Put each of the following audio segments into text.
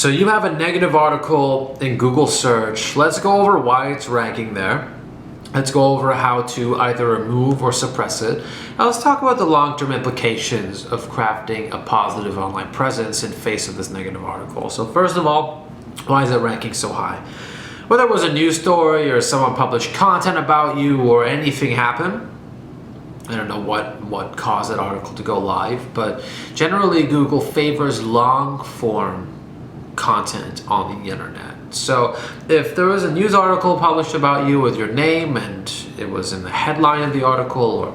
So you have a negative article in Google search. Let's go over why it's ranking there. Let's go over how to either remove or suppress it. Now let's talk about the long-term implications of crafting a positive online presence in face of this negative article. So first of all, why is it ranking so high? Whether it was a news story or someone published content about you or anything happened, I don't know what caused that article to go live, but generally Google favors long-form content on the internet. So if there was a news article published about you with your name and it was in the headline of the article, or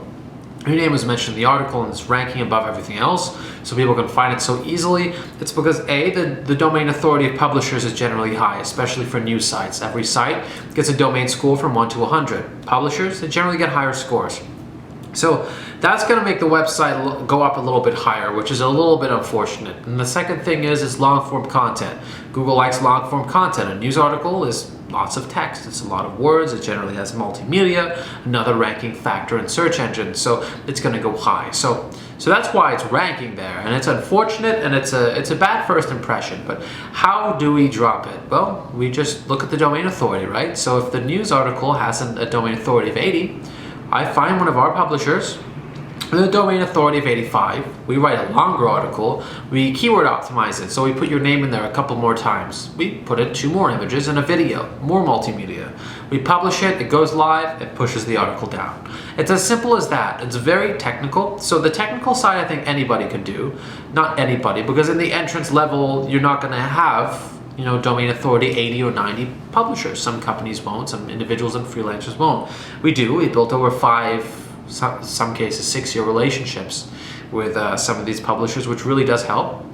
your name was mentioned in the article and it's ranking above everything else so people can find it so easily, it's because A, the domain authority of publishers is generally high, especially for news sites. Every site gets a domain score from 1 to 100. Publishers, they generally get higher scores. So that's going to make the website go up a little bit higher, which is a little bit unfortunate. And the second thing is long-form content. Google likes long-form content. A news article is lots of text. It's a lot of words. It generally has multimedia, another ranking factor in search engines. So it's going to go high. So that's why it's ranking there. And it's unfortunate and it's a bad first impression. But how do we drop it? Well, we just look at the domain authority, right? So if the news article has a domain authority of 80, I find one of our publishers with a domain authority of 85. We write a longer article. We keyword optimize it. So we put your name in there a couple more times. We put in 2 more images and a video, more multimedia. We publish it, it goes live, it pushes the article down. It's as simple as that. It's very technical. So the technical side, I think anybody can do. Not anybody, because in the entrance level, you're not going to have domain authority 80 or 90 publishers. Some companies won't, some individuals and freelancers won't. We do. We built over 5, some cases 6-year relationships with some of these publishers, which really does help.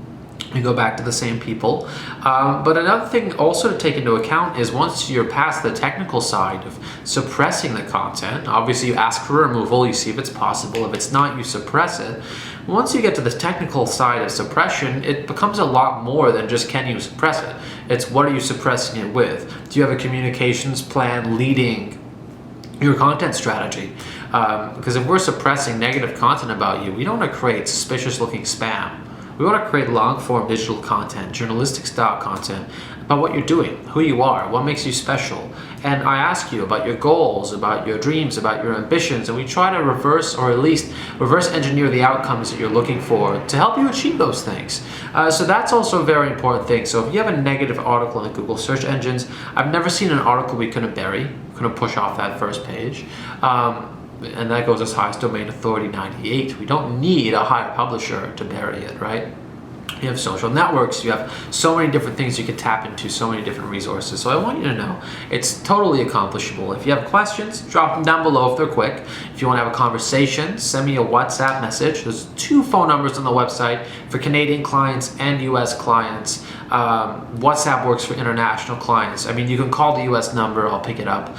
We go back to the same people. But another thing also to take into account is once you're past the technical side of suppressing the content, obviously you ask for removal, you see if it's possible. If it's not, you suppress it. Once you get to the technical side of suppression, it becomes a lot more than just can you suppress it. It's what are you suppressing it with? Do you have a communications plan leading your content strategy? Because if we're suppressing negative content about you, we don't want to create suspicious looking spam. We want to create long-form digital content, journalistic style content about what you're doing, who you are, what makes you special. And I ask you about your goals, about your dreams, about your ambitions, and we try to reverse or at least reverse engineer the outcomes that you're looking for to help you achieve those things. So that's also a very important thing. So if you have a negative article in the Google search engines, I've never seen an article we couldn't bury, couldn't push off that first page. And that goes as high as domain authority 98. We don't need a higher publisher to bury it, right? You have social networks, you have so many different things you can tap into, so many different resources. So I want you to know it's totally accomplishable. If you have questions, drop them down below if they're quick. If you want to have a conversation, send me a WhatsApp message. There's 2 phone numbers on the website for Canadian clients and US clients. WhatsApp works for international clients. I mean, you can call the US number, I'll pick it up.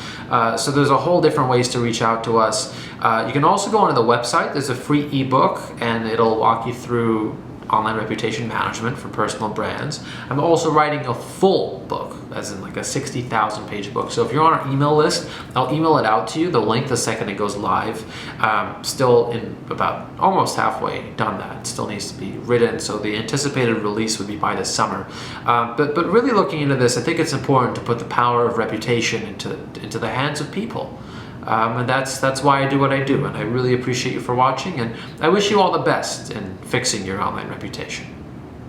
So there's a whole different ways to reach out to us. You can also go onto the website. There's a free ebook and it'll walk you through online reputation management for personal brands. I'm also writing a full book, as in like a 60,000 page book. So if you're on our email list, I'll email it out to you, the link the second it goes live. Still in about almost halfway done that. It still needs to be written, so the anticipated release would be by this summer. But really looking into this, I think it's important to put the power of reputation into the hands of people. And that's why I do what I do, and I really appreciate you for watching, and I wish you all the best in fixing your online reputation.